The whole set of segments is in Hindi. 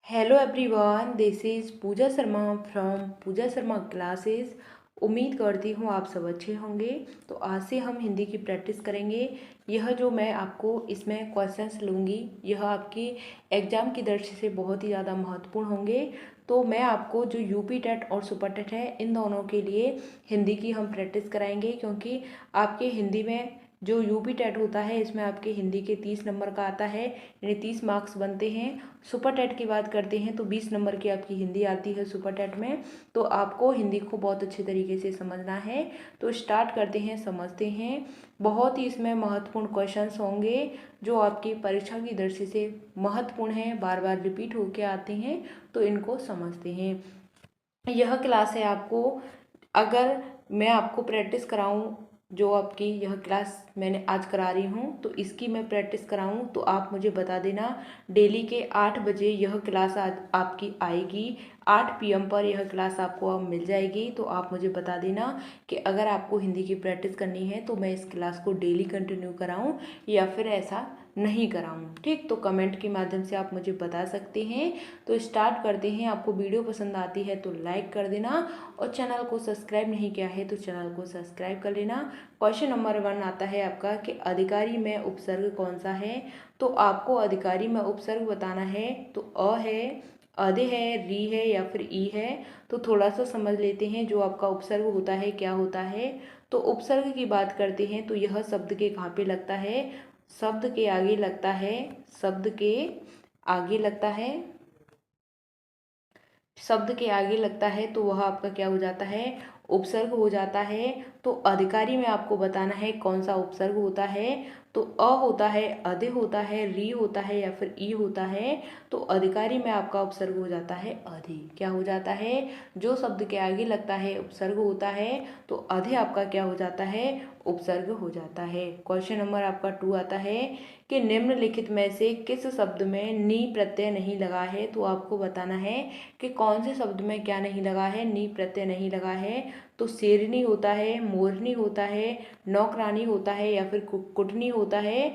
Hello everyone, this is Pooja Sharma from Pooja Sharma classes. उम्मीद करती हूँ आप सब अच्छे होंगे। तो आज से हम हिंदी की प्रैक्टिस करेंगे। यह जो मैं आपको इसमें क्वेश्चंस लूँगी, यह आपकी एग्ज़ाम की दृष्टि से बहुत ही ज़्यादा महत्वपूर्ण होंगे। तो मैं आपको जो यूपी टेट और सुपर टेट है, इन दोनों के लिए हिंदी की हम प्रैक्टिस कराएंगे, क्योंकि आपके हिंदी में जो यूपी टेट होता है, इसमें आपके हिंदी के 30 नंबर का आता है, यानी 30 मार्क्स बनते हैं। सुपर टेट की बात करते हैं तो 20 नंबर की आपकी हिंदी आती है सुपर टेट में। तो आपको हिंदी को बहुत अच्छे तरीके से समझना है। तो स्टार्ट करते हैं, समझते हैं। बहुत ही इसमें महत्वपूर्ण क्वेश्चंस होंगे जो आपकी परीक्षा की दृष्टि से महत्वपूर्ण हैं, बार बार रिपीट होके आते हैं, तो इनको समझते हैं। यह क्लास है आपको, अगर मैं आपको प्रैक्टिस कराऊं, जो आपकी यह क्लास मैंने आज करा रही हूँ, तो इसकी मैं प्रैक्टिस कराऊं तो आप मुझे बता देना। डेली के 8 बजे यह क्लास आज आपकी आएगी। 8 PM पर यह क्लास आपको अब मिल जाएगी। तो आप मुझे बता देना कि अगर आपको हिंदी की प्रैक्टिस करनी है तो मैं इस क्लास को डेली कंटिन्यू कराऊं या फिर ऐसा नहीं कराऊं। ठीक, तो कमेंट के माध्यम से आप मुझे बता सकते हैं। तो स्टार्ट करते हैं। आपको वीडियो पसंद आती है तो लाइक कर देना, और चैनल को सब्सक्राइब नहीं किया है तो चैनल को सब्सक्राइब कर लेना। क्वेश्चन नंबर 1 आता है आपका कि अधिकारी में उपसर्ग कौन सा है। तो आपको अधिकारी में उपसर्ग बताना है। तो अ है, अधे है, री है या फिर ई है। तो थोड़ा सा समझ लेते हैं जो आपका उपसर्ग होता है क्या होता है। तो उपसर्ग की बात करते हैं तो यह शब्द के कहाँ पे लगता है, शब्द के आगे लगता है, शब्द के आगे लगता है, शब्द के आगे लगता है, तो वह आपका क्या हो जाता है, उपसर्ग हो जाता है। तो अधिकारी में आपको बताना है कौन सा उपसर्ग होता है। तो अ होता है, अधे होता है, री होता है या फिर ई होता है। तो अधिकारी में आपका उपसर्ग हो जाता है अधे। क्या हो जाता है, जो शब्द के आगे लगता है उपसर्ग होता है, तो अधे आपका क्या हो जाता है, उपसर्ग हो जाता है। क्वेश्चन नंबर आपका 2 आता है कि निम्नलिखित में से किस शब्द में नी प्रत्यय नहीं लगा है। तो आपको बताना है कि कौन से शब्द में क्या नहीं लगा है, नी प्रत्यय नहीं लगा है। तो शेरनी होता है, मोरनी होता है, नौकरानी होता है या फिर कुटनी होता है।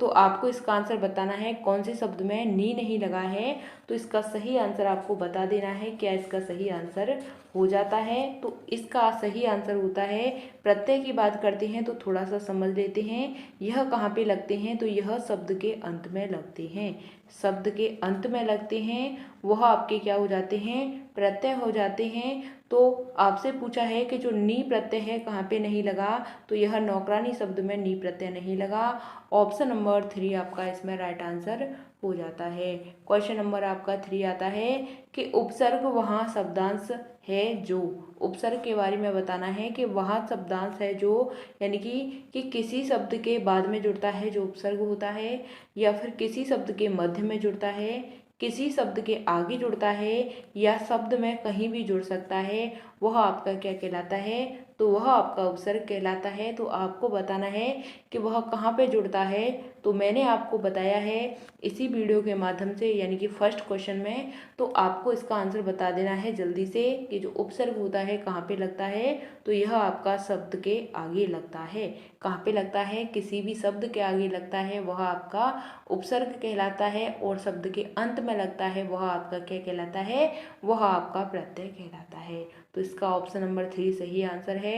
तो आपको इसका आंसर बताना है कौन से शब्द में नी नहीं लगा है। तो इसका सही आंसर आपको बता देना है। क्या इसका सही आंसर हो जाता है, तो इसका सही आंसर होता है, प्रत्यय की बात करते हैं तो थोड़ा सा समझ लेते हैं। यह कहाँ पे लगते हैं, तो यह शब्द के अंत में लगते हैं। शब्द के अंत में लगते हैं, वह आपके क्या हो जाते हैं, प्रत्यय हो जाते हैं। तो आपसे पूछा है कि जो नी प्रत्यय है कहाँ पे नहीं लगा, तो यह नौकरानी शब्द में नी प्रत्यय नहीं लगा। ऑप्शन नंबर 3 आपका इसमें राइट आंसर हो जाता है। क्वेश्चन नंबर आपका 3 आता है कि उपसर्ग वहाँ शब्दांश है जो। उपसर्ग के बारे में बताना है कि वहाँ शब्दांश है जो, यानी कि किसी शब्द के बाद में जुड़ता है जो उपसर्ग होता है, या फिर किसी शब्द के मध्य में जुड़ता है, किसी शब्द के आगे जुड़ता है, या शब्द में कहीं भी जुड़ सकता है, वह आपका क्या कहलाता है, तो वह आपका उपसर्ग कहलाता है। तो आपको बताना है कि वह कहाँ पे जुड़ता है। तो मैंने आपको बताया है इसी वीडियो के माध्यम से, यानी कि फर्स्ट क्वेश्चन में। तो आपको इसका आंसर बता देना है जल्दी से कि जो उपसर्ग होता है कहाँ पे लगता है। तो यह आपका शब्द के आगे लगता है। कहाँ पे लगता है, किसी भी शब्द के आगे लगता है, वह आपका उपसर्ग कहलाता है। और शब्द के अंत में लगता है, वह आपका क्या कहलाता है, वह आपका प्रत्यय कहलाता है। तो इसका ऑप्शन नंबर 3 सही आंसर है।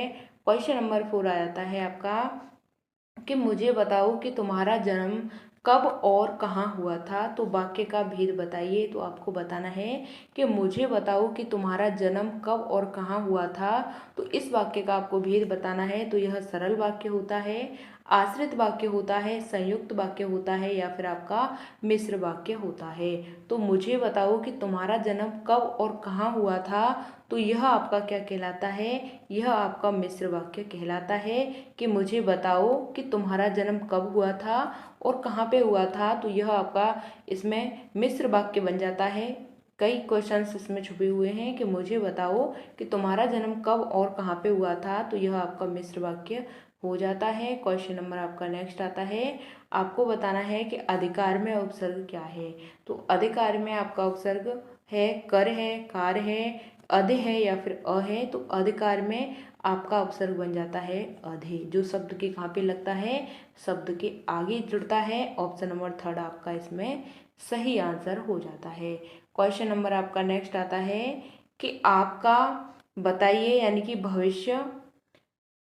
क्वेश्चन नंबर 4 आ जाता है आपका कि मुझे बताओ कि तुम्हारा जन्म कब और कहाँ हुआ था। तो वाक्य का भेद बताइए। तो आपको बताना है कि मुझे बताओ कि तुम्हारा जन्म कब और कहाँ हुआ था। तो इस वाक्य का आपको भेद बताना है। तो यह सरल वाक्य होता है, आश्रित वाक्य होता है, संयुक्त वाक्य होता है, या फिर आपका मिश्र वाक्य होता है। तो मुझे बताओ कि तुम्हारा जन्म कब और कहाँ हुआ था, तो यह आपका क्या कहलाता है, यह आपका मिश्र वाक्य कहलाता है। कि मुझे बताओ कि तुम्हारा जन्म कब हुआ था और कहाँ पे हुआ था, तो यह आपका इसमें मिश्र वाक्य बन जाता है। कई क्वेश्चंस इसमें छुपे हुए हैं कि मुझे बताओ कि तुम्हारा जन्म कब और कहाँ पे हुआ था, तो यह आपका मिश्र वाक्य हो जाता है। क्वेश्चन नंबर आपका नेक्स्ट आता है, आपको बताना है कि अधिकार में उपसर्ग क्या है। तो अधिकार में आपका उपसर्ग है, कर है, कार है, अधे है या फिर अ है। तो अधिकार में आपका उपसर्ग बन जाता है अधे, जो शब्द के कहाँ पे लगता है, शब्द के आगे जुड़ता है। ऑप्शन नंबर 3 आपका इसमें सही आंसर हो जाता है। क्वेश्चन नंबर आपका नेक्स्ट आता है कि आपका बताइए, यानी कि भविष्य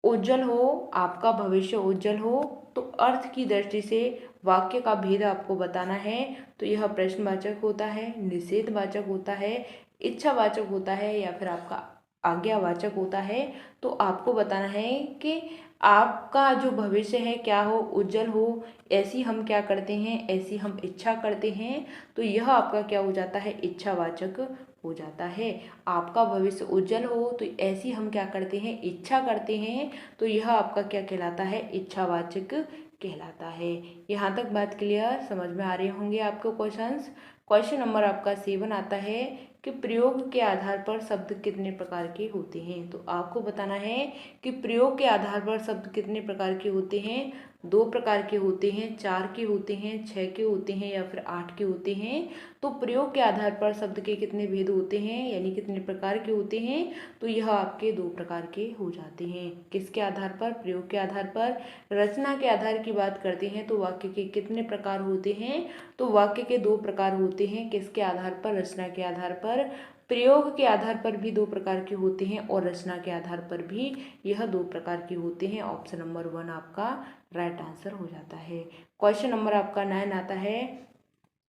उज्जवल हो, आपका भविष्य उज्जवल हो तो अर्थ की दृष्टि से वाक्य का भेद आपको बताना है। तो यह प्रश्नवाचक होता है, निषेधवाचक होता है, इच्छावाचक होता है या फिर आपका आज्ञावाचक होता है। तो आपको बताना है कि आपका जो भविष्य है क्या हो, उज्जवल हो। ऐसी हम क्या करते हैं, ऐसी हम इच्छा करते हैं। तो यह आपका क्या हो जाता है, इच्छावाचक हो जाता है। आपका भविष्य उज्जवल हो तो ऐसी हम क्या करते हैं, इच्छा करते हैं। तो यह आपका क्या कहलाता है, इच्छावाचक कहलाता है। यहाँ तक बात क्लियर, समझ में आ रहे होंगे आपको क्वेश्चंस। क्वेश्चन नंबर आपका 7 आता है कि प्रयोग के आधार पर शब्द कितने प्रकार के होते हैं। तो आपको बताना है कि प्रयोग के आधार पर शब्द कितने प्रकार के होते हैं। 2 प्रकार के होते हैं, 4 के होते हैं, 6 के होते हैं या फिर 8 के होते हैं। तो प्रयोग के आधार पर शब्द के कितने भेद होते हैं, यानी कितने प्रकार के होते हैं। तो यह आपके 2 प्रकार के हो जाते हैं। किसके आधार पर, प्रयोग के आधार पर। रचना के आधार की बात करते हैं तो वाक्य के कितने प्रकार होते हैं। तो वाक्य के 2 प्रकार होते हैं। किसके आधार पर, रचना के आधार पर। प्रयोग के आधार पर भी 2 प्रकार के होते हैं और रचना के आधार पर भी यह 2 प्रकार के होते हैं। ऑप्शन नंबर 1 आपका राइट आंसर हो जाता है। क्वेश्चन नंबर आपका 9 आता है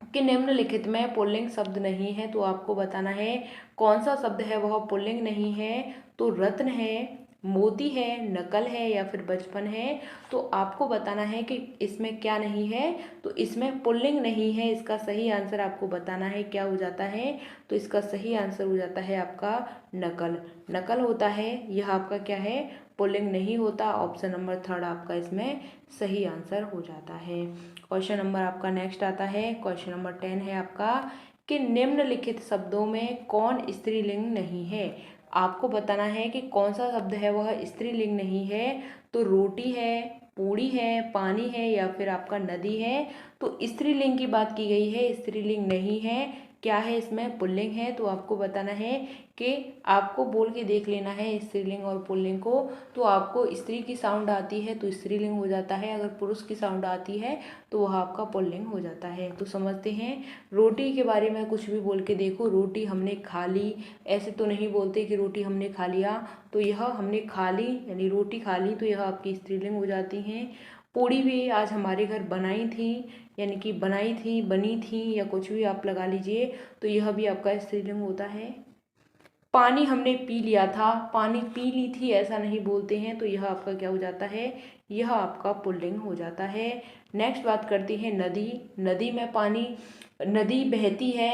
कि निम्नलिखित में पुल्लिंग शब्द नहीं है। तो आपको बताना है कौन सा शब्द है वह पुल्लिंग नहीं है। तो रत्न है, मोती है, नकल है या फिर बचपन है। तो आपको बताना है कि इसमें क्या नहीं है। तो इसमें पुल्लिंग नहीं है। इसका सही आंसर आपको बताना है क्या हो जाता है। तो इसका सही आंसर हो जाता है आपका नकल। नकल होता है, यह आपका क्या है, पुल्लिंग नहीं होता। ऑप्शन नंबर 3 आपका इसमें सही आंसर हो जाता है। क्वेश्चन नंबर आपका नेक्स्ट आता है, क्वेश्चन नंबर 10 है आपका कि निम्नलिखित शब्दों में कौन स्त्रीलिंग नहीं है। आपको बताना है कि कौन सा शब्द है वह स्त्रीलिंग नहीं है। तो रोटी है, पूड़ी है, पानी है या फिर आपका नदी है। तो स्त्रीलिंग की बात की गई है, स्त्रीलिंग नहीं है। क्या है इसमें, पुल्लिंग है। तो आपको बताना है कि आपको बोल के देख लेना है स्त्रीलिंग और पुल्लिंग को। तो आपको स्त्री की साउंड आती है तो स्त्रीलिंग हो जाता है, अगर पुरुष की साउंड आती है तो वह आपका पुल्लिंग हो जाता है। तो समझते हैं, रोटी के बारे में कुछ भी बोल के देखो, रोटी हमने खा ली, ऐसे तो नहीं बोलते कि रोटी हमने खा लिया। तो यह हमने खा ली यानी रोटी खा ली, तो यह आपकी स्त्रीलिंग हो जाती हैं। पूड़ी भी आज हमारे घर बनाई थी, यानी कि बनाई थी, बनी थी या कुछ भी आप लगा लीजिए। तो यह भी आपका स्त्रीलिंग होता है। पानी हमने पी लिया था, पानी पी ली थी ऐसा नहीं बोलते हैं। तो यह आपका क्या हो जाता है, यह आपका पुल्लिंग हो जाता है। नेक्स्ट बात करते हैं नदी। नदी में पानी, नदी बहती है,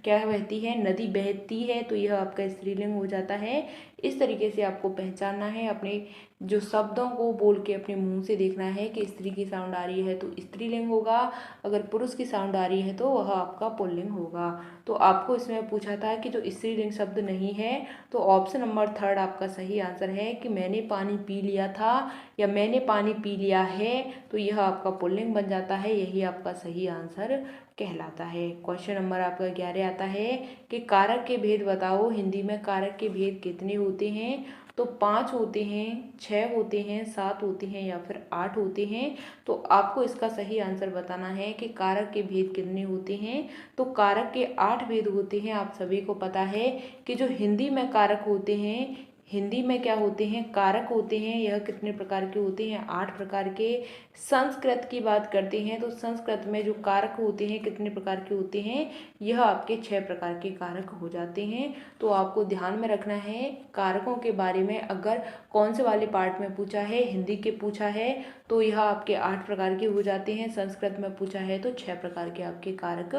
क्या बहती है, नदी बहती है। तो यह आपका स्त्रीलिंग हो जाता है। इस तरीके से आपको पहचानना है, अपने जो शब्दों को बोल के अपने मुंह से देखना है कि स्त्री की साउंड आ रही है तो स्त्रीलिंग होगा, अगर पुरुष की साउंड आ रही है तो वह आपका पुल्लिंग होगा। तो आपको इसमें पूछा था कि जो स्त्रीलिंग शब्द नहीं है। तो ऑप्शन नंबर 3 आपका सही आंसर है कि मैंने पानी पी लिया था या मैंने पानी पी लिया है। तो यह आपका पुल्लिंग बन जाता है, यही आपका सही आंसर कहलाता है। क्वेश्चन नंबर आपका 11 आता है कि कारक के भेद बताओ। हिंदी में कारक के भेद कितने होते हैं। तो 5 होते हैं, 6 होते हैं, 7 होते हैं या फिर 8 होते हैं। तो आपको इसका सही आंसर बताना है कि कारक के भेद कितने होते हैं। तो कारक के 8 भेद होते हैं। आप सभी को पता है कि जो हिंदी में कारक होते हैं, हिंदी में क्या होते हैं, कारक होते हैं, यह कितने प्रकार के होते हैं, 8 प्रकार के। संस्कृत की बात करते हैं तो संस्कृत में जो कारक होते हैं कितने प्रकार के होते हैं, यह आपके 6 प्रकार के कारक हो जाते हैं। तो आपको ध्यान में रखना है कारकों के बारे में, अगर कौन से वाले पार्ट में पूछा है, हिंदी के पूछा है तो यह आपके 8 प्रकार के हो जाते हैं, संस्कृत में पूछा है तो 6 प्रकार के आपके कारक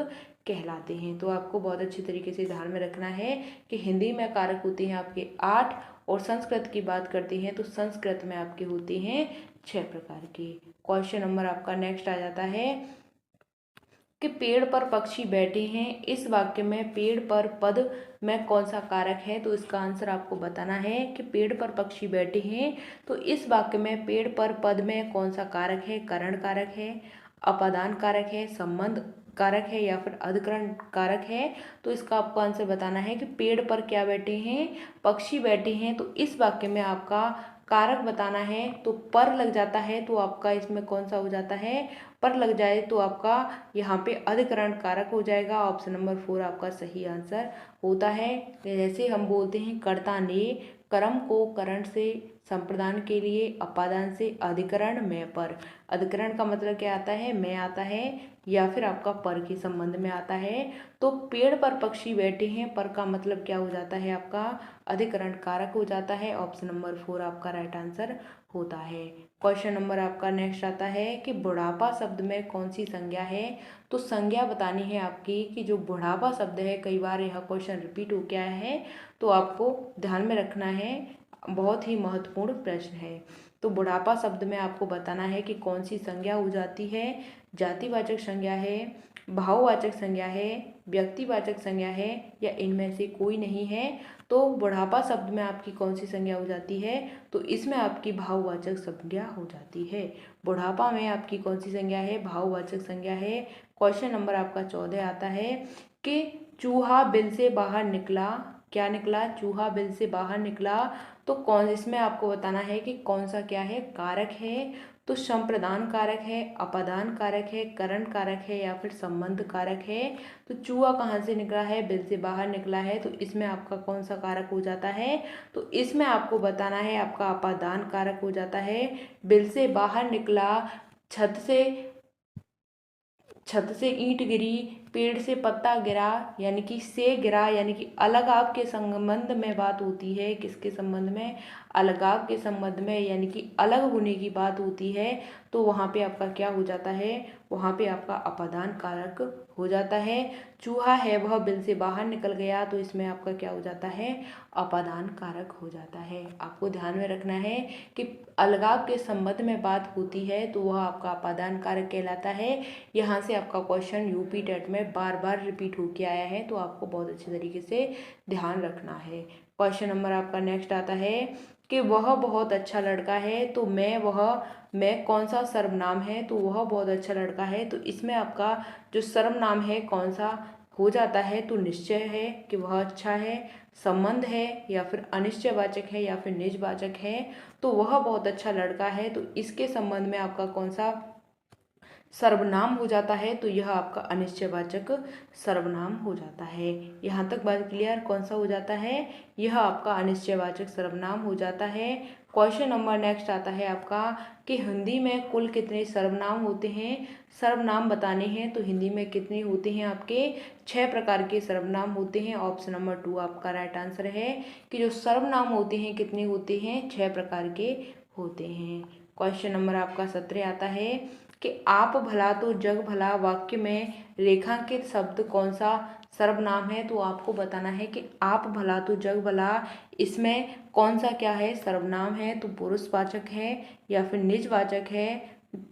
कहलाते हैं। तो आपको बहुत अच्छी तरीके से ध्यान में रखना है कि हिंदी में कारक होते हैं आपके 8 और संस्कृत की बात करते हैं तो संस्कृत में आपके होते हैं 6 प्रकार के। क्वेश्चन नंबर आपका नेक्स्ट आ जाता है कि पेड़ पर पक्षी बैठे हैं। इस वाक्य में पेड़ पर पद में कौन सा कारक है। तो इसका आंसर आपको बताना है कि पेड़ पर पक्षी बैठे हैं। तो इस वाक्य में पेड़ पर पद में कौन सा कारक है, करण कारक है, अपादान कारक है, संबंध कारक है या फिर अधिकरण कारक है। तो इसका आपको आंसर बताना है कि पेड़ पर क्या बैठे हैं, पक्षी बैठे हैं। तो इस वाक्य में आपका कारक बताना है। तो पर लग जाता है तो आपका इसमें कौन सा हो जाता है, पर लग जाए तो आपका यहाँ पे अधिकरण कारक हो जाएगा। ऑप्शन नंबर 4 आपका सही आंसर होता है। जैसे हम बोलते हैं कर्ता ने कर्म को करण से संप्रदान के लिए, अपादान से अधिकरण में पर। अधिकरण का मतलब क्या आता है, में आता है या फिर आपका पर के संबंध में आता है। तो पेड़ पर पक्षी बैठे हैं, पर का मतलब क्या हो जाता है आपका अधिकरण कारक हो जाता है। ऑप्शन नंबर 4 आपका राइट आंसर होता है। क्वेश्चन नंबर आपका नेक्स्ट आता है कि बुढ़ापा शब्द में कौन सी संज्ञा है। तो संज्ञा बतानी है आपकी कि जो बुढ़ापा शब्द है, कई बार यह क्वेश्चन रिपीट हो गया है तो आपको ध्यान में रखना है, बहुत ही महत्वपूर्ण प्रश्न है। तो बुढ़ापा शब्द में आपको बताना है कि कौन सी संज्ञा हो जाती है। जातिवाचक संज्ञा है, भाववाचक संज्ञा है, व्यक्तिवाचक संज्ञा है या इनमें से कोई नहीं है। तो बुढ़ापा शब्द में आपकी कौन सी संज्ञा हो जाती है, तो इसमें आपकी भाववाचक संज्ञा हो जाती है। बुढ़ापा में आपकी कौन सी संज्ञा है, भाववाचक संज्ञा है। क्वेश्चन नंबर आपका 14 आता है कि चूहा बिल से बाहर निकला, क्या निकला, चूहा बिल से बाहर निकला। तो कौन, इसमें आपको बताना है कि कौन सा क्या है, कारक है। तो संप्रदान कारक है, अपादान कारक है, करण कारक है या फिर संबंध कारक है। तो चूहा कहाँ से निकला है, बिल से बाहर निकला है, तो इसमें आपका कौन सा कारक हो जाता है, तो इसमें आपको बताना है आपका अपादान कारक हो जाता है। बिल से बाहर निकला, छत से ईंट गिरी, पेड़ से पत्ता गिरा, यानी कि से गिरा, यानी कि अलगाव के संबंध में बात होती है। किसके संबंध में, अलगाव के संबंध में, यानी कि अलग होने की बात होती है। तो वहाँ पे आपका क्या हो जाता है, वहाँ पे आपका अपादान कारक हो जाता है। चूहा है वह बिल से बाहर निकल गया, तो इसमें आपका क्या हो जाता है, अपादान कारक हो जाता है। आपको ध्यान में रखना है कि अलगाव के संबंध में बात होती है तो वह आपका अपादान कारक कहलाता है। यहाँ से आपका क्वेश्चन यूपी टेट में बार बार रिपीट होके आया है, तो आपको बहुत अच्छे तरीके से ध्यान रखना है। क्वेश्चन नंबर आपका नेक्स्ट आता है कि वह बहुत अच्छा लड़का है। तो मैं कौन सा सर्वनाम है, तो वह बहुत अच्छा लड़का है। तो इसमें आपका जो सर्वनाम है कौन सा हो जाता है, तो निश्चय है कि वह अच्छा है, संबंध है या फिर अनिश्चयवाचक है या फिर निजवाचक है। तो वह बहुत अच्छा लड़का है, तो इसके संबंध में आपका कौन सा सर्वनाम हो जाता है, तो यह आपका अनिश्चयवाचक सर्वनाम हो जाता है। यहाँ तक बात क्लियर, कौन सा हो जाता है, यह आपका अनिश्चयवाचक सर्वनाम हो जाता है। क्वेश्चन नंबर नेक्स्ट आता है आपका कि हिंदी में कुल कितने सर्वनाम होते हैं। सर्वनाम बताने हैं तो हिंदी में कितने होते हैं, आपके 6 प्रकार के सर्वनाम होते हैं। ऑप्शन नंबर 2 आपका राइट आंसर है कि जो सर्वनाम होते हैं कितने होते हैं, 6 प्रकार के होते हैं। क्वेश्चन नंबर आपका 17 आता है कि आप भला तो जग भला वाक्य में रेखांकित शब्द कौन सा सर्वनाम है। तो आपको बताना है कि आप भला तो जग भला, इसमें कौन सा क्या है, सर्वनाम है। तो पुरुषवाचक है या फिर निजवाचक है,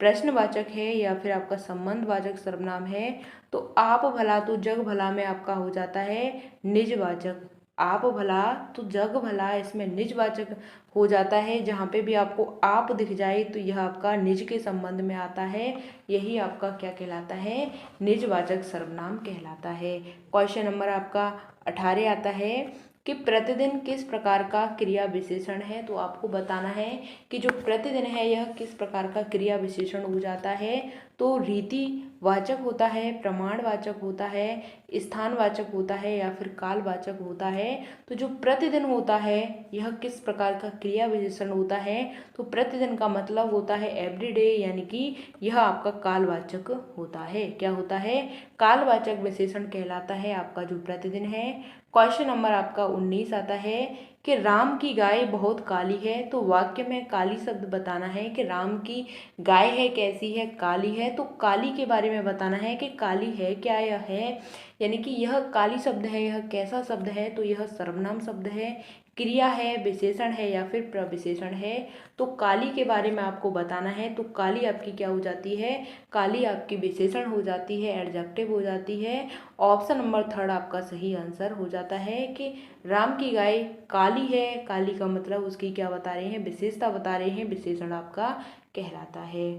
प्रश्नवाचक है या फिर आपका संबंधवाचक सर्वनाम है। तो आप भला तो जग भला में आपका हो जाता है निजवाचक। आप भला तो जग भला, इसमें निजवाचक हो जाता है। जहाँ पे भी आपको आप दिख जाए तो यह आपका निज के संबंध में आता है, यही आपका क्या कहलाता है, निजवाचक सर्वनाम कहलाता है। क्वेश्चन नंबर आपका 18 आता है कि प्रतिदिन किस प्रकार का क्रिया विशेषण है। तो आपको बताना है कि जो प्रतिदिन है यह किस प्रकार का क्रिया विशेषण हो जाता है। तो रीतिवाचक होता है, प्रमाणवाचक होता है, स्थानवाचक होता है या फिर कालवाचक होता है। तो जो प्रतिदिन होता है यह किस प्रकार का क्रिया विशेषण होता है, तो प्रतिदिन का मतलब होता है एवरीडे, यानी कि यह आपका कालवाचक होता है। क्या होता है, कालवाचक विशेषण कहलाता है आपका जो प्रतिदिन है। क्वेश्चन नंबर आपका 19 आता है कि राम की गाय बहुत काली है। तो वाक्य में काली शब्द बताना है कि राम की गाय है कैसी है, काली है। तो काली के बारे में बताना है कि काली है क्या, यह है, यानी कि यह काली शब्द है, यह कैसा शब्द है, तो यह सर्वनाम शब्द है, क्रिया है, विशेषण है या फिर प्रविशेषण है। तो काली के बारे में आपको बताना है। तो काली आपकी क्या हो जाती है, काली आपकी विशेषण हो जाती है, एडजेक्टिव हो जाती है। ऑप्शन नंबर 3 आपका सही आंसर हो जाता है कि राम की गाय काली है। काली का मतलब उसकी क्या बता रहे हैं, विशेषता बता रहे हैं, विशेषण आपका कहलाता है।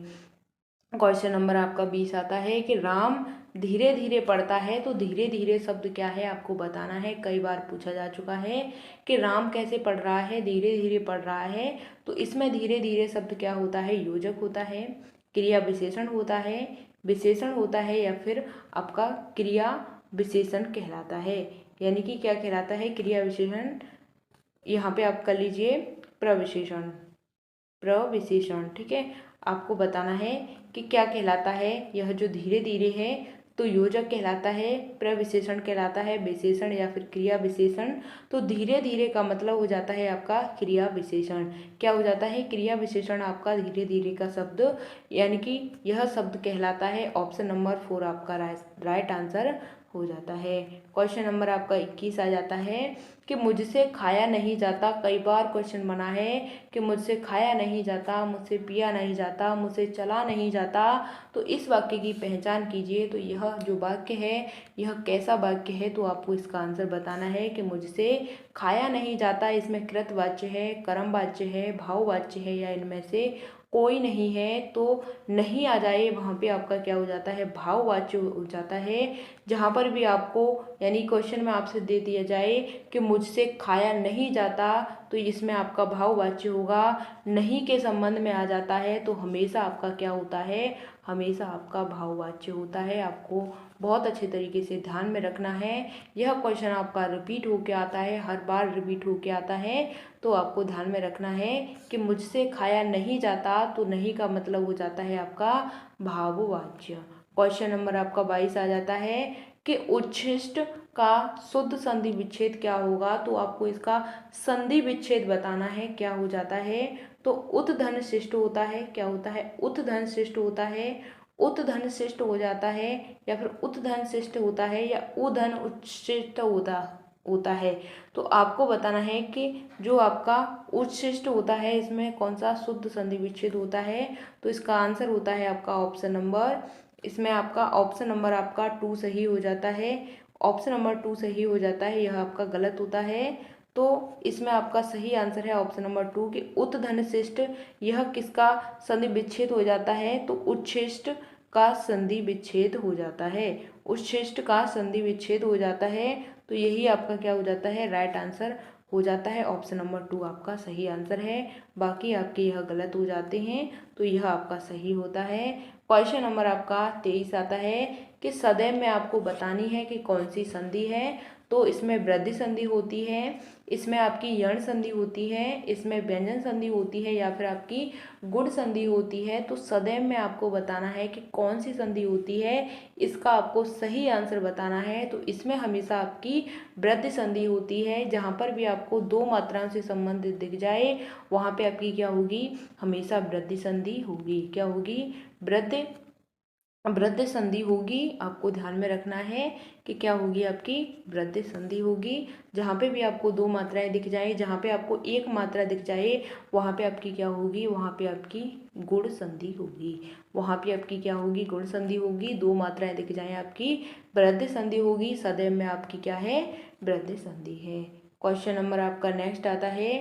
क्वेश्चन नंबर आपका 20 आता है कि राम धीरे धीरे पढ़ता है। तो धीरे धीरे शब्द क्या है आपको बताना है। कई बार पूछा जा चुका है कि राम कैसे पढ़ रहा है, धीरे धीरे पढ़ रहा है। तो इसमें धीरे धीरे शब्द क्या होता है, योजक होता है। क्रिया विशेषण होता है, विशेषण होता है, या फिर आपका क्रिया विशेषण कहलाता है। यानी कि क्या कहलाता है? क्रिया विशेषण। यहाँ पे आप कर लीजिए प्रविशेषण, प्रविशेषण। ठीक है, आपको बताना है कि क्या कहलाता है। यह जो धीरे धीरे है तो योजक कहलाता है, प्रविशेषण कहलाता है, विशेषण या फिर क्रिया विशेषण। तो धीरे धीरे का मतलब हो जाता है आपका क्रिया विशेषण। क्या हो जाता है? क्रिया विशेषण आपका धीरे धीरे का शब्द, यानी कि यह शब्द कहलाता है। ऑप्शन नंबर 4 आपका राइट आंसर हो जाता है। क्वेश्चन नंबर आपका 21 आ जाता है कि मुझसे खाया नहीं जाता। कई बार क्वेश्चन बना है कि मुझसे खाया नहीं जाता, मुझसे पिया नहीं जाता, मुझसे चला नहीं जाता। तो इस वाक्य की पहचान कीजिए। तो यह जो वाक्य है यह कैसा वाक्य है? तो आपको इसका आंसर बताना है कि मुझसे खाया नहीं जाता, इसमें कृतवाच्य है, कर्मवाच्य है, भाववाच्य है, या इनमें से कोई नहीं है। तो नहीं आ जाए वहाँ पे आपका क्या हो जाता है? भाववाच्य हो जाता है। जहाँ पर भी आपको यानी क्वेश्चन में आपसे दे दिया जाए कि मुझसे खाया नहीं जाता, तो इसमें आपका भाववाच्य होगा, नहीं के संबंध में आ जाता है तो हमेशा आपका क्या होता है? हमेशा आपका भाववाच्य होता है। आपको बहुत अच्छे तरीके से ध्यान में रखना है। यह क्वेश्चन आपका रिपीट होके आता है, हर बार रिपीट होके आता है। तो आपको ध्यान में रखना है कि मुझसे खाया नहीं जाता, तो नहीं का मतलब हो जाता है आपका भाववाच्य। क्वेश्चन नंबर आपका 22 आ जाता है कि उच्छिष्ट का शुद्ध संधि विच्छेद क्या होगा? तो आपको इसका संधि विच्छेद बताना है। क्या हो जाता है? तो उत धन शिष्ट होता है। क्या होता है? उत धन शिष्ट होता है, उत धन शिष्ट हो जाता है, या फिर उत धन शिष्ट होता है, या उधन उच्छिष्ट होता है। तो आपको बताना है कि जो आपका उच्छिष्ट होता है इसमें कौन सा शुद्ध संधि विच्छेद होता है? तो इसका आंसर होता है आपका ऑप्शन नंबर, इसमें आपका ऑप्शन नंबर आपका 2 सही हो जाता है। ऑप्शन नंबर 2 सही हो जाता है, यह आपका गलत होता है। तो इसमें आपका सही आंसर है ऑप्शन नंबर 2 कि उत धन शिष्ट। यह किसका संधि विच्छेद हो जाता है? तो उच्छिष्ट का संधि विच्छेद हो जाता है, उच्छिष्ट का संधि विच्छेद हो जाता है। तो यही आपका क्या हो जाता है? राइट आंसर हो जाता है। ऑप्शन नंबर 2 आपका सही आंसर है। बाकी आपके यह गलत हो जाते हैं, तो यह आपका सही होता है। क्वेश्चन नंबर आपका 23 आता है कि सदैव में आपको बतानी है कि कौन सी संधि है। तो इसमें वृद्धि संधि होती है, इसमें आपकी यण संधि होती है, इसमें व्यंजन संधि होती है, या फिर आपकी गुण संधि होती है। तो सदैव में आपको बताना है कि कौन सी संधि होती है, इसका आपको सही आंसर बताना है। तो इसमें हमेशा आपकी वृद्धि संधि होती है। जहाँ पर भी आपको दो मात्राओं से संबंधित दिख जाए वहाँ पे आपकी क्या होगी? हमेशा वृद्धि संधि होगी। क्या होगी? वृद्धि वृद्धि संधि होगी। आपको ध्यान में रखना है कि क्या होगी? आपकी वृद्धि संधि होगी। जहाँ पे भी आपको दो मात्राएं दिख जाए, जहाँ पे आपको एक मात्रा दिख जाए वहाँ पे आपकी क्या होगी? वहाँ पे आपकी गुण संधि होगी। वहाँ पे आपकी क्या होगी? गुण संधि होगी। दो मात्राएं दिख जाए आपकी वृद्धि संधि होगी। सदैव में आपकी क्या है? वृद्धि संधि है। क्वेश्चन नंबर आपका नेक्स्ट आता है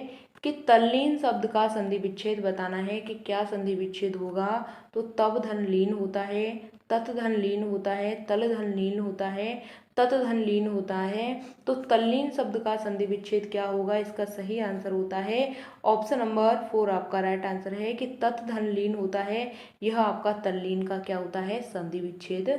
कि तल्लीन शब्द का संधि विच्छेद बताना है कि क्या संधि विच्छेद होगा। तो तब धन लीन होता है, तत धन लीन होता है, तल धन लीन होता है, तत धन लीन होता है। तो तल्लीन शब्द का संधि विच्छेद क्या होगा? इसका सही आंसर होता है ऑप्शन नंबर 4 आपका राइट आंसर है कि तत धन लीन होता है। यह आपका तल्लीन का क्या होता है? संधि विच्छेद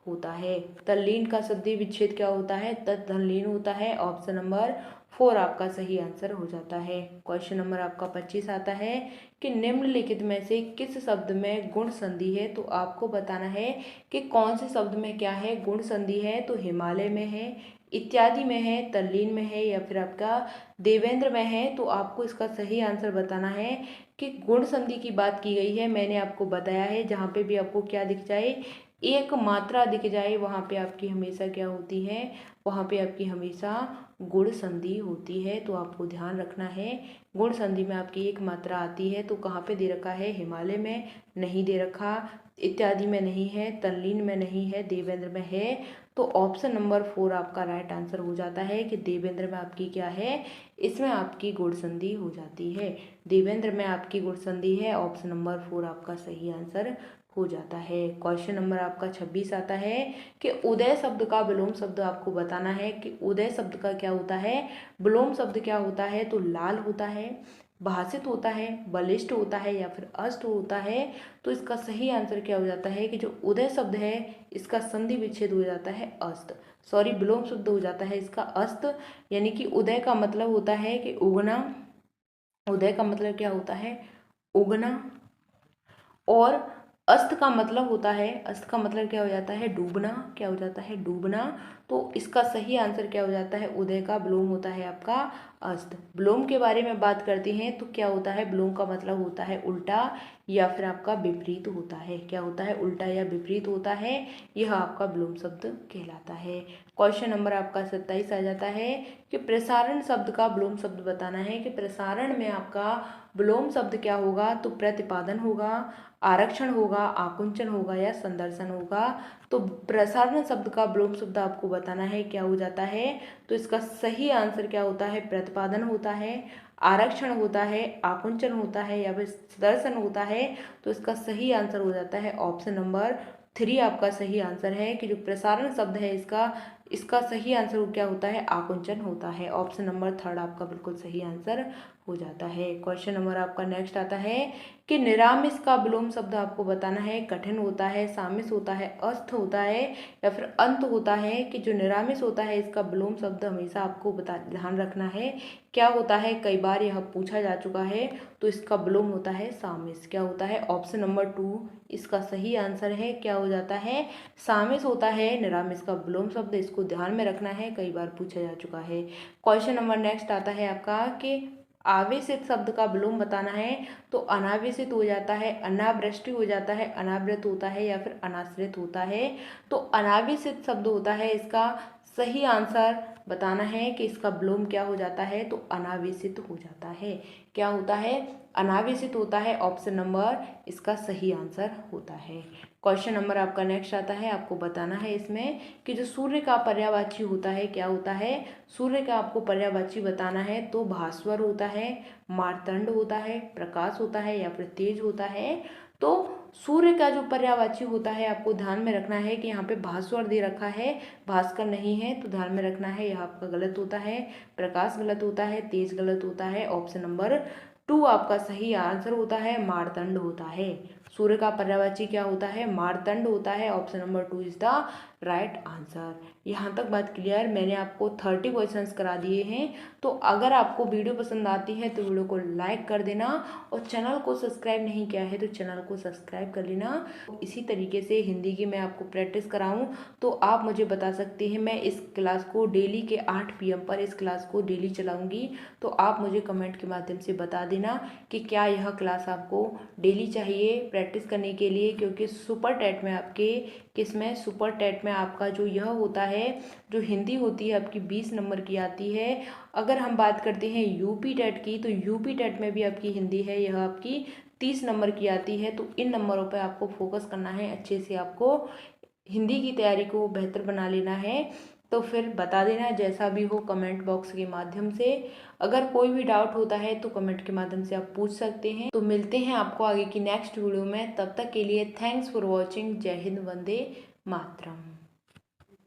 होता है। तल्लीन का संधि विच्छेद क्या होता है? तत धन लीन होता है। ऑप्शन नंबर 4 आपका सही आंसर हो जाता है। क्वेश्चन नंबर आपका 25 आता है कि निम्नलिखित में से किस शब्द में गुण संधि है। तो आपको बताना है कि कौन से शब्द में क्या है? गुण संधि है। तो हिमालय में है, इत्यादि में है, तल्लीन में है, या फिर आपका देवेंद्र में है। तो आपको इसका सही आंसर बताना है कि गुण संधि की बात की गई है। मैंने आपको बताया है जहाँ पे भी आपको क्या दिख जाए, एक मात्रा दिख जाए वहाँ पे आपकी हमेशा क्या होती है? वहाँ पे आपकी हमेशा गुण संधि होती है। तो आपको ध्यान रखना है, गुण संधि में आपकी एक मात्रा आती है। तो कहाँ पे दे रखा है? हिमालय में नहीं दे रखा, इत्यादि में नहीं है, तल्लीन में नहीं है, देवेंद्र में है। तो ऑप्शन नंबर 4 आपका राइट आंसर हो जाता है कि देवेंद्र में आपकी क्या है? इसमें आपकी गुण संधि हो जाती है। देवेंद्र में आपकी गुण संधि है। ऑप्शन नंबर 4 आपका सही आंसर हो जाता है। क्वेश्चन नंबर आपका 26 आता है कि उदय शब्द का विलोम शब्द आपको बताना है कि उदय शब्द का क्या होता है? विलोम शब्द क्या होता है? तो लाल होता है, भाषित होता है, बलिष्ठ होता है या फिर अष्ट होता है, तो इसका सही आंसर क्या हो जाता है कि जो उदय शब्द है इसका संधि विच्छेद हो जाता है अस्त, सॉरी विलोम शब्द हो जाता है इसका अस्त। यानी कि उदय का मतलब होता है कि उगना, उदय का मतलब क्या होता है उगना, और अस्त का मतलब होता है, अस्त का मतलब क्या हो जाता है डूबना, क्या हो जाता है डूबना। तो इसका सही आंसर क्या हो जाता है उदय का विलोम होता है आपका अस्त। विलोम के बारे में बात करते हैं तो क्या होता है विलोम का मतलब होता है उल्टा या फिर आपका विपरीत होता है, क्या होता है उल्टा या विपरीत होता है, यह आपका विलोम शब्द कहलाता है। क्वेश्चन नंबर आपका 27 आ जाता है कि प्रसारण शब्द का विलोम शब्द बताना है कि प्रसारण में आपका विलोम शब्द क्या होगा, तो प्रतिपादन होगा, आरक्षण होगा, आकुंचन होगा या संदर्शन होगा। तो प्रसारण शब्द का विलोम शब्द आपको बताना है क्या हो जाता है, तो इसका सही आंसर क्या होता है प्रतिपादन होता है, आरक्षण होता है, आकुंचन होता है या फिर संदर्शन होता है। तो इसका सही आंसर हो जाता है ऑप्शन नंबर 3 आपका सही आंसर है कि जो प्रसारण शब्द है इसका इसका सही आंसर क्या होता है आकुंचन होता है। ऑप्शन नंबर 3 आपका बिल्कुल सही आंसर हो जाता है। क्वेश्चन नंबर आपका नेक्स्ट आता है कि निरामिष का विलोम शब्द आपको बताना है, कठिन होता है, सामिस होता है, अस्त होता है या फिर अंत होता है। कि जो निरामिष होता है इसका विलोम शब्द हमेशा आपको ध्यान रखना है क्या होता है, कई बार यह पूछा जा चुका है। तो इसका विलोम होता है सामिस, क्या होता है ऑप्शन नंबर 2 इसका सही आंसर है, क्या हो जाता है सामिस होता है निरामिष का विलोम शब्द, इसको ध्यान में रखना है, कई बार पूछा जा चुका है। क्वेश्चन नंबर नेक्स्ट आता है आपका कि आवेशित शब्द का विलोम बताना है। तो अनावेशित हो जाता है, अनावृष्टि हो जाता है, अनावृत होता है या फिर अनाश्रित होता है। तो अनावेशित शब्द होता है इसका सही आंसर बताना है कि इसका विलोम क्या हो जाता है, तो अनावेशित हो जाता है, क्या होता है अनावेशित होता है। ऑप्शन नंबर इसका सही आंसर होता है। क्वेश्चन नंबर आपका नेक्स्ट आता है, आपको बताना है इसमें कि जो सूर्य का पर्यायवाची होता है क्या होता है, सूर्य का आपको पर्यायवाची बताना है। तो भास्वर होता है, मार्तंड होता है, प्रकाश होता है या फिर तेज होता है। तो सूर्य का जो पर्यायवाची होता है आपको ध्यान में रखना है कि यहाँ पे भास्वर दे रखा है, भास्कर नहीं है, तो ध्यान में रखना है यह आपका गलत होता है। प्रकाश गलत होता है, तेज गलत होता है। ऑप्शन नंबर 2 आपका सही आंसर होता है, मार्तंड होता है। सूर्य का पर्यायवाची क्या होता है, मार्तंड होता है। Option number 2 is the right answer. यहाँ तक बात क्लियर, मैंने आपको 30 क्वेश्चंस करा दिए हैं। तो अगर आपको वीडियो पसंद आती है तो वीडियो को लाइक कर देना, और चैनल को सब्सक्राइब नहीं किया है तो चैनल को सब्सक्राइब कर लेना। इसी तरीके से हिंदी की मैं आपको प्रैक्टिस कराऊं तो आप मुझे बता सकते हैं। मैं इस क्लास को डेली के 8 PM पर इस क्लास को डेली चलाऊंगी। तो आप मुझे कमेंट के माध्यम से बता देना कि क्या यह क्लास आपको डेली चाहिए प्रैक्टिस करने के लिए, क्योंकि सुपर टेट में आपके किसमें सुपर टेट में आपका जो यह होता है, जो हिंदी होती है आपकी 20 नंबर की आती है। अगर हम बात करते हैं यूपी टेट की, तो यूपी टेट में भी आपकी हिंदी है, यह आपकी 30 नंबर की आती है। तो इन नंबरों पर आपको फोकस करना है, अच्छे से आपको हिंदी की तैयारी को बेहतर बना लेना है। तो फिर बता देना जैसा भी हो कमेंट बॉक्स के माध्यम से। अगर कोई भी डाउट होता है तो कमेंट के माध्यम से आप पूछ सकते हैं। तो मिलते हैं आपको आगे की नेक्स्ट वीडियो में, तब तक के लिए थैंक्स फॉर वॉचिंग। जय हिंद, वंदे मातरम।